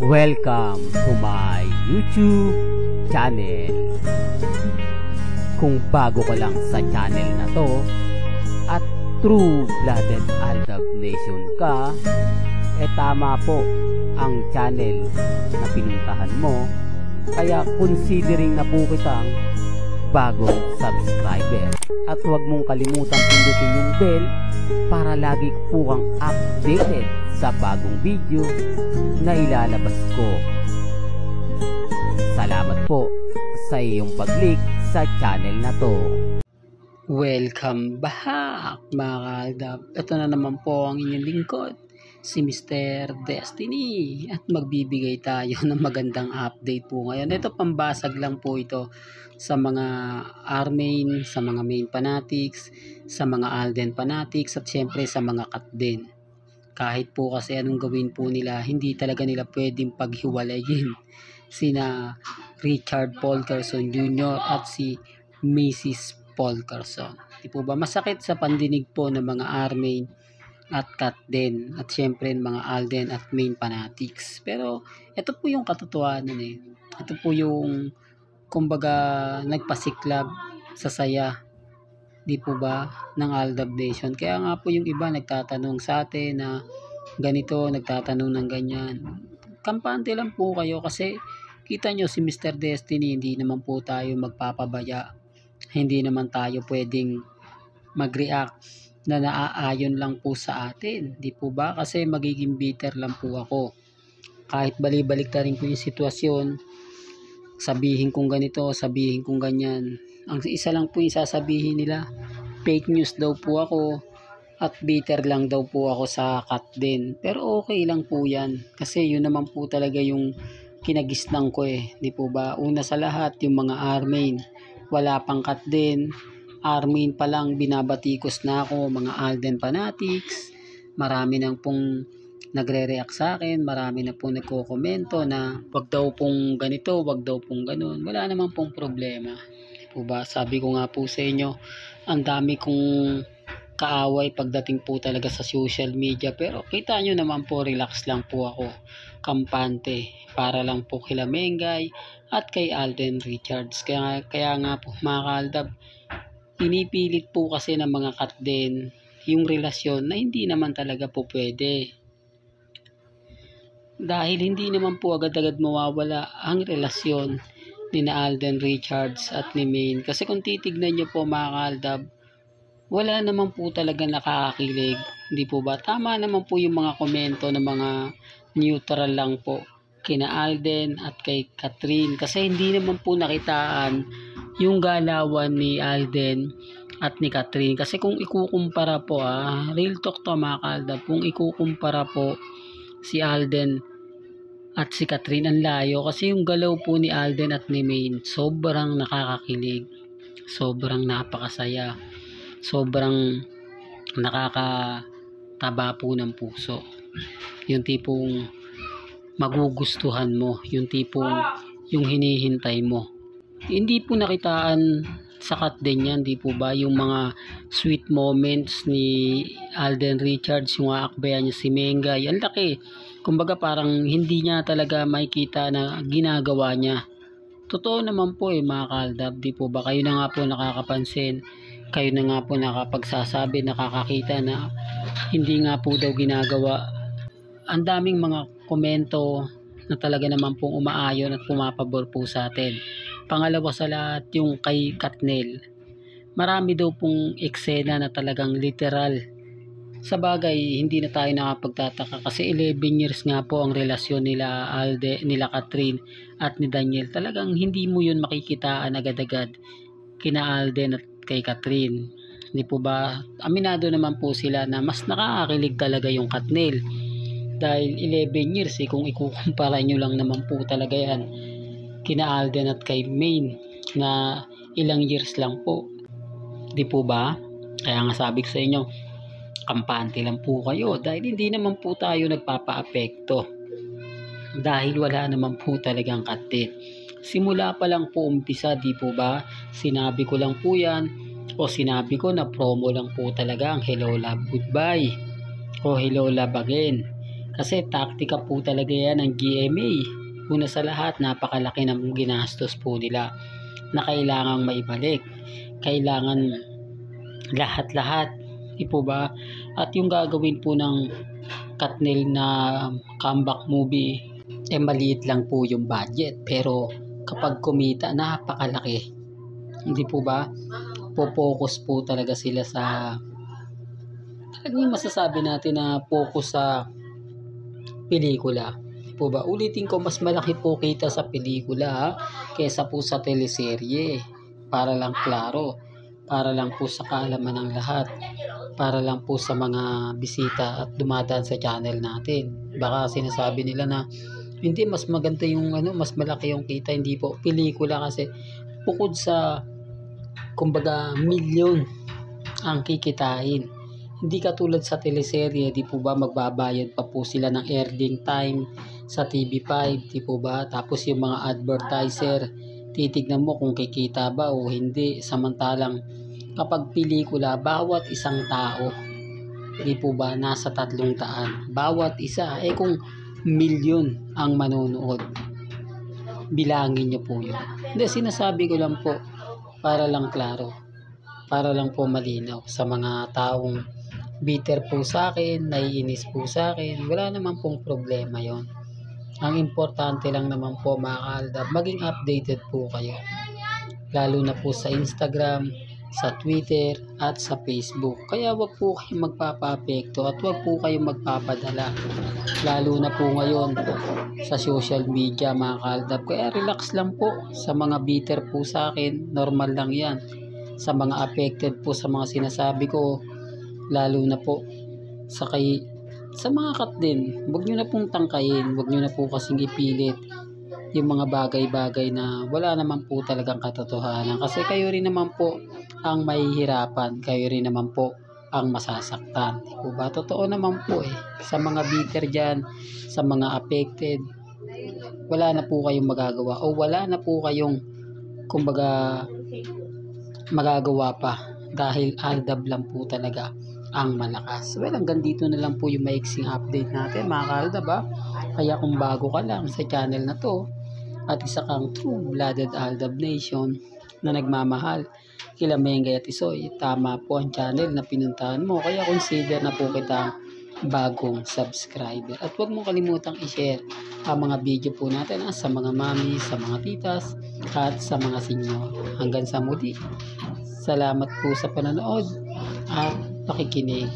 Welcome to my YouTube channel. Kung bago ka lang sa channel na to at true-blooded Aldab Nation ka, tama po ang channel na pinuntahan mo. Kaya considering na po kitang bagong subscriber. At huwag mong kalimutan pindutin yung bell para lagi po kang updated sa bagong video na ilalabas ko. Salamat po sa iyong pag-click sa channel na to. Welcome back mga kaaldab. Ito na naman po ang inyong lingkod, si Mr. Destiny, at magbibigay tayo ng magandang update po ngayon. Ito pambasag lang po ito sa mga R-main, sa mga main fanatics, sa mga Alden fanatics, at syempre sa mga cut din. Kahit po kasi anong gawin po nila, hindi talaga nila pwedeng paghiwalayin sina Richard Paul Carson Jr. at si Mrs. Paul Carson. Di po ba masakit sa pandinig po ng mga R-main at cut din, at syempre mga Alden at main fanatics. Pero ito po yung katotohanan eh. Ito po yung kumbaga nagpasiklab sa saya, di po ba, ng Aldab Nation. Kaya nga po yung iba nagtatanong sa atin na ganito, nagtatanong ng ganyan. Kampante lang po kayo kasi kita nyo si Mr. Destiny, hindi naman po tayo magpapabaya. Hindi naman tayo pwedeng mag-react na naaayon lang po sa atin, di po ba? Kasi magiging bitter lang po ako. Kahit balik-balik na rin po yung sitwasyon, sabihin kong ganito, sabihin kong ganyan. Ang isa lang po yung sasabihin nila, fake news daw po ako at bitter lang daw po ako sa cut din. Pero okay lang po yan kasi yun naman po talaga yung kinagisnan ko eh. Di po ba? Una sa lahat, yung mga R-main, wala pang cut din. R-main pa lang, binabatikos na ako, mga Alden fanatics. Marami nang pong nagre-react sa akin, marami na pong nagko-komento na wag daw pong ganito, wag daw pong ganun. Wala naman pong problema. Po ba? Sabi ko nga po sa inyo, ang dami kong kaaway pagdating po talaga sa social media, pero kita nyo naman po, relax lang po ako. Kampante para lang po kila Mengay at kay Alden Richards. Kaya nga po mga kaaldab, pinipilit po kasi ng mga cut din yung relasyon na hindi naman talaga po pwede. Dahil hindi naman po agad-agad mawawala ang relasyon ni na Alden Richards at ni Main. Kasi kung titignan nyo po mga kaaldab, wala naman po talaga nakakakilig. Hindi po ba? Tama naman po yung mga komento ng mga neutral lang po kina Alden at kay Catherine. Kasi hindi naman po nakitaan yung galawan ni Alden at ni Catherine. Kasi kung ikukumpara po, real talk to mga kaaldab, kung ikukumpara po si Alden at si Catherine, ang layo. Kasi yung galaw po ni Alden at ni Main, sobrang nakakakilig, sobrang napakasaya, sobrang nakakataba po ng puso. Yung tipong magugustuhan mo, yung tipong yung hinihintay mo. Hindi po nakitaan sa cut din yan, di po ba? Yung mga sweet moments ni Alden Richards, yung aakbayan niya si Mengay, ang laki. Kumbaga parang hindi niya talaga makikita na ginagawa niya. Totoo naman po mga kaaldab, di po ba? Kayo na nga po nakakapansin, kayo na nga po nakapagsasabi, nakakakita na hindi nga po daw ginagawa. Ang daming mga komento na talaga naman pong umaayon at pumapabor po sa atin. Pangalawa sa lahat, yung kay Katnel. Marami daw pong eksena na talagang literal. Sa bagay, hindi na tayo nakapagtataka kasi 11 years nga po ang relasyon nila nila Catherine at ni Daniel. Talagang hindi mo yun makikitaan agad-agad kina Alden at kay Catherine. Hindi po ba? Aminado naman po sila na mas nakakakilig talaga yung Katnel. Dahil 11 years kung ikukumpara nyo lang naman po talaga yan kina Alden at kay Main na ilang years lang po. Di po ba? Kaya nga sabi ko sa inyo, kampante lang po kayo dahil hindi naman po tayo nagpapa-apekto. Dahil wala naman po talagang cut din. Simula pa lang po umpisa, di po ba? Sinabi ko lang po yan, o sinabi ko na promo lang po talaga ang Hello Love Goodbye o Hello Love Again. Kasi taktika po talaga yan ng GMA. Una sa lahat, napakalaki ng ginastos po nila na kailangang maibalik. Kailangan lahat-lahat, di po ba? At yung gagawin po ng Katnil na comeback movie, maliit lang po yung budget. Pero kapag kumita, napakalaki. Hindi po ba? Po-focus po talaga sila sa, talagang masasabi natin na focus sa pelikula. Po ba? Ulitin ko, mas malaki po kita sa pelikula kaysa po sa teleserye. Para lang klaro, para lang po sa kaalaman ng lahat, para lang po sa mga bisita at dumadaan sa channel natin. Baka sinasabi nila na hindi, mas maganda yung mas malaki yung kita. Hindi po, pelikula kasi bukod sa kumbaga milyon ang kikitain. Hindi katulad sa teleserye, di po ba, magbabayad pa po sila ng airing time sa TV5, di po ba? Tapos yung mga advertiser, titignan mo kung kikita ba o hindi. Samantalang kapag pelikula, bawat isang tao, di po ba, nasa 300. Bawat isa, kung milyon ang manonood, bilangin nyo po yun. Hindi, sinasabi ko lang po, para lang klaro, para lang po malinaw sa mga taong bitter po sa akin, naiinis po sa akin, wala naman pong problema yon. Ang importante lang naman po mga kaaldab, maging updated po kayo. Lalo na po sa Instagram, sa Twitter, at sa Facebook. Kaya wag po kayong magpapa-apekto at wag po kayong magpapadala. Lalo na po ngayon sa social media mga kaaldab. Kaya relax lang po sa mga bitter po sa akin, normal lang yan. Sa mga affected po sa mga sinasabi ko, lalo na po sa mga kat din, huwag nyo na pong tangkayin, huwag nyo na po kasing ipilit yung mga bagay-bagay na wala naman po talagang katotohanan. Kasi kayo rin naman po ang mahihirapan, kayo rin naman po ang masasaktan. Di po ba? Totoo naman po sa mga bitter dyan, sa mga affected, wala na po kayong magagawa o wala na po kayong kumbaga magagawa pa dahil aldab lang po talaga ang malakas. Well, hanggang dito na lang po yung maiksing update natin mga kaaldab ba? Kaya kung bago ka lang sa channel na to at isa kang true-blooded Aldab Nation na nagmamahal kila Mengay at Isoy, tama po ang channel na pinuntahan mo. Kaya consider na po kitang bagong subscriber. At huwag mong kalimutang i-share ang mga video po natin sa mga mami, sa mga titas, at sa mga senior. Hanggang sa muli. Salamat po sa panonood at pakikinig.